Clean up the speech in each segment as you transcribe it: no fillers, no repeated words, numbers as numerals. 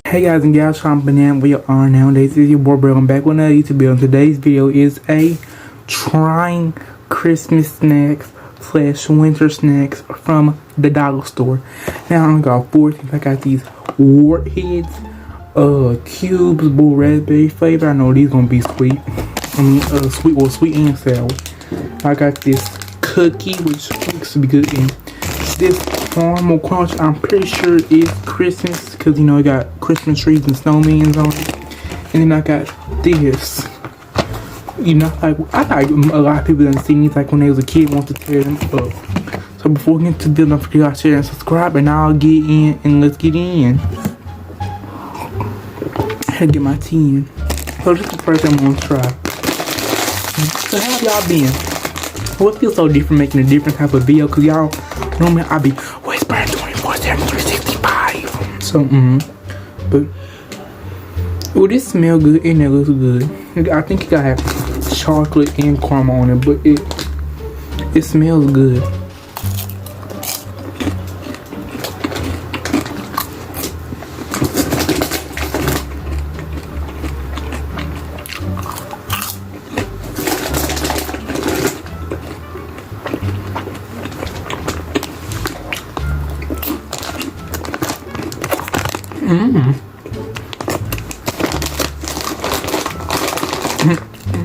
Hey guys and gals, I'm Banana. We are nowadays. This is your boy Bro. I'm back with another YouTube video. Today's video is a trying Christmas snacks / winter snacks from the dollar store. Now I got 4 things. I got these warheads, cubes, blue raspberry flavor. I know these gonna be sweet. Sweet and sour. I got this cookie, which looks to be good, and this caramel crunch. I'm pretty sure is Christmas because you know I got Christmas trees and snowmans on it. And then I got this. You know, like I like a lot of people that seen these like when they was a kid want to tear them up. So before we get to this, don't forget to share and subscribe, and I'll get in and let's get in. I had to get my tea in. So this is the first thing I'm gonna try. So how have y'all been? Well, it feels so different making a different type of video because y'all normally I be whispering 24/7, 365. So but well, this smell good and it looks good. I think it got have chocolate and caramel on it, but it smells good.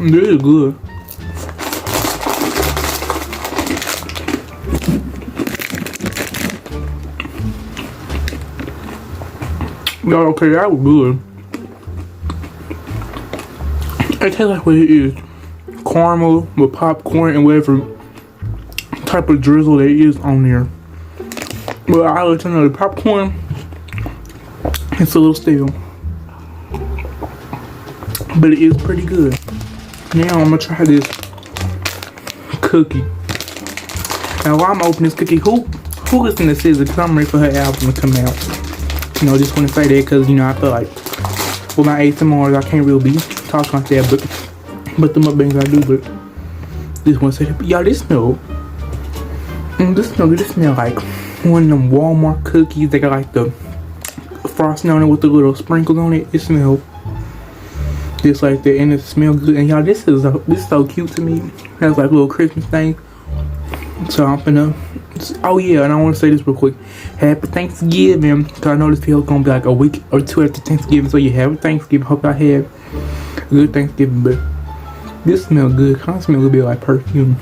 This is good. Yeah, okay, that was good. It tastes like what it is. Caramel with popcorn and whatever type of drizzle there is on there. But I'll let you know the popcorn, it's a little stale. But it is pretty good. Now I'm gonna try this cookie. Now while I'm opening this cookie, who listens to SZA? Because I'm ready for her album to come out. You know, just want to say that because, you know, I feel like with my ASMRs, I can't really be talking like that, but the mukbangs I do, but just want to say that. But y'all, this smell like one of them Walmart cookies. They got like the frosting on it with the little sprinkles on it. It smells just like that, and it smells good. And y'all, this is so cute to me. That's like a little Christmas thing. So I'm finna. Oh yeah, and I want to say this real quick. Happy Thanksgiving. Cause I know this video is gonna be like a week or two after Thanksgiving. So yeah, happy Thanksgiving. Hope I have a good Thanksgiving. But this smells good. Kind of smell a little bit like perfume.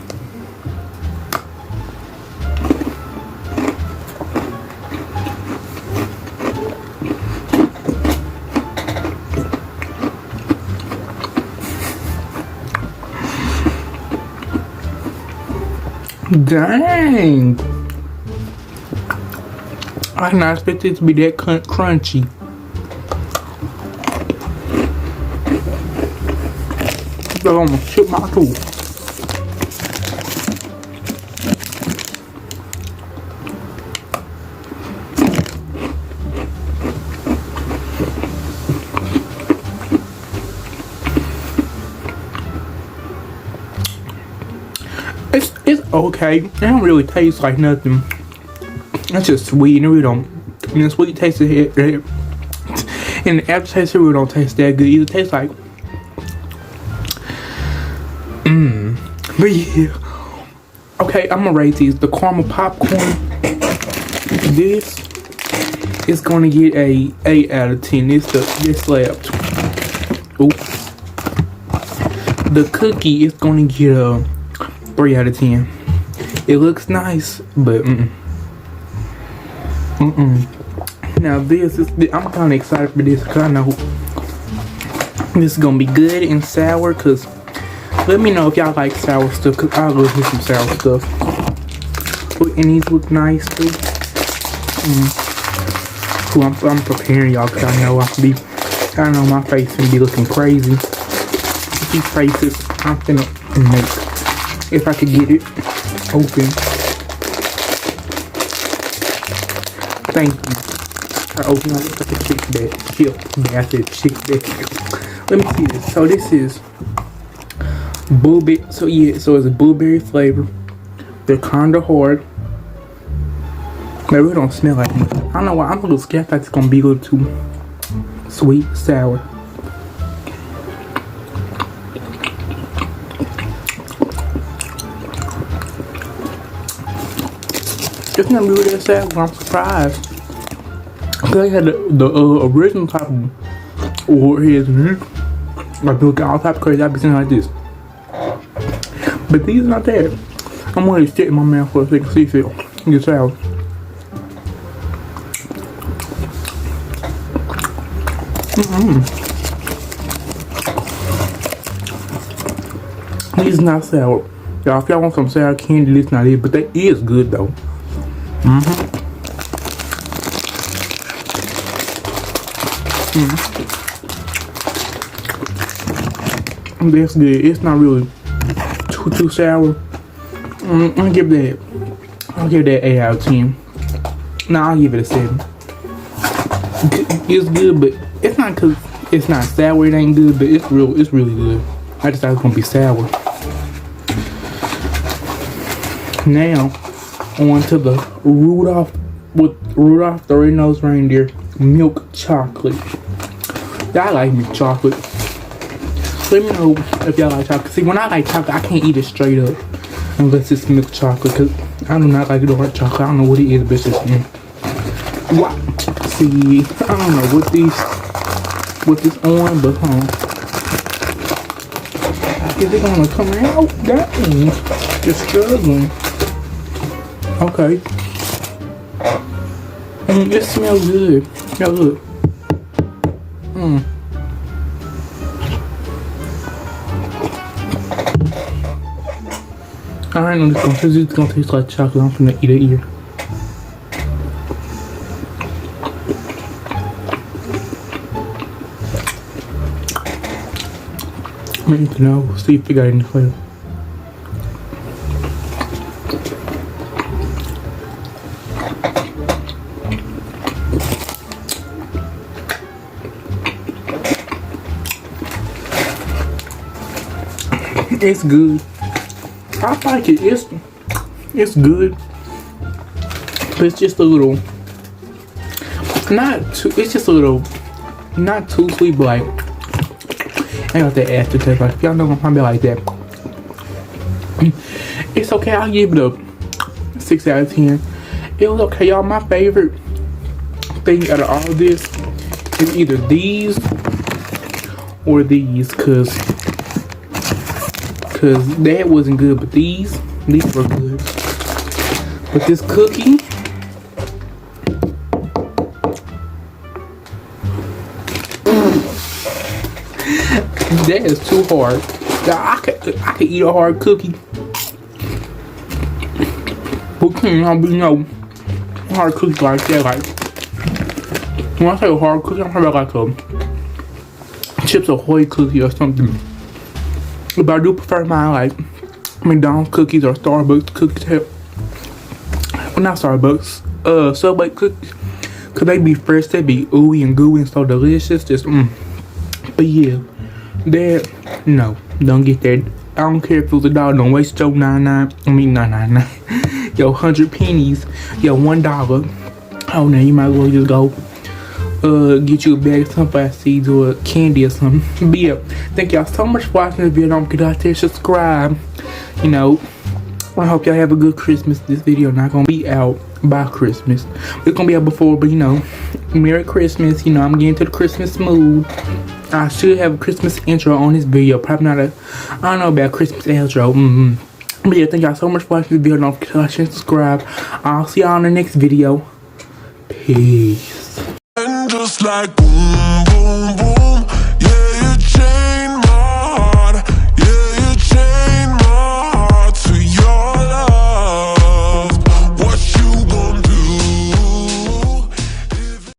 Dang! I did not expect it to be that crunchy. I'm gonna chip my tooth. It's okay. It don't really taste like nothing. It's just sweet and it really don't. And the sweet taste of it, and the aftertaste really don't taste that good. Either tastes like, but yeah. Okay, I'm gonna rate these. The caramel popcorn. This is gonna get a 8 out of 10. This slapped. Ooh. The cookie is gonna get a 3 out of 10. It looks nice, but Now I'm kind of excited for this because I know this is gonna be good and sour. Cause let me know if y'all like sour stuff, cause I love some sour stuff. And these look nice too. So I'm preparing y'all cause I know my face can be looking crazy. These faces I'm finna make. If I could get it open. Thank you. I open it like a chick bag. I said chick bag. Let me see this. So this is blueberry. So yeah, so it's a blueberry flavor. They're kinda hard. They really don't smell like much. I don't know why. I'm a little scared that it's gonna be a little too sweet, sour. It's not really that sour, but I'm surprised. They had the original type of warheads in here. Like look all type of crazy, I've been seeing like this. But these are not that. I'm gonna stick in my mouth for a second, see if it gets out. These are not sour. Y'all, if y'all want some sour candy, this not it, but that is good though. That's good. It's not really too sour. I'll give that 8 out of 10. Nah, I'll give it a 7. It's good, but it's not cause it's not sour. It ain't good, but it's really good. I just thought it was gonna be sour. Now on to the Rudolph the Red-Nosed Reindeer milk chocolate. Y'all like milk chocolate. Let me know if y'all like chocolate. See, when I like chocolate, I can't eat it straight up unless it's milk chocolate, because I do not like dark chocolate. I don't know what it is, but it's just what? See, I don't know what this on, but is it gonna come out? Dang, it's struggling. Okay. It smells good. Yeah, look. I know this is gonna taste like chocolate. I'm gonna eat it here. I need to know. See if we got any flavor. It's good. I like it. It's good. But it's just a little it's just a little not too sweet, but like I got that aftertaste. Like y'all know I'm probably like that. It's okay. I'll give it a 6 out of 10. It was okay, y'all. My favorite thing out of all of this is either these or these, cause that wasn't good, but these were good. But this cookie, that is too hard. I could eat a hard cookie. But can't be no hard cookie like that. Like when I say a hard cookie, I'm talking about like a Chips Ahoy cookie or something. But I do prefer my like McDonald's cookies or Starbucks cookies. Well, not Starbucks, Subway cookies. Cause they be fresh, they be ooey and gooey and so delicious. Just But yeah, that no, don't get that. I don't care if it was $1. Don't waste your 9.99. Your 100 pennies. Your $1. Oh, now you might as well just go get you a bag of sunflower seeds or a candy or something. But yeah, thank y'all so much for watching this video. Don't forget out there, subscribe. You know, I hope y'all have a good Christmas. This video not gonna be out by Christmas. It's gonna be out before, but you know, Merry Christmas. You know, I'm getting to the Christmas mood. I should have a Christmas intro on this video. Probably not I don't know about Christmas intro. But yeah, thank y'all so much for watching this video. Don't forget to like and subscribe. I'll see y'all in the next video. Peace. And just like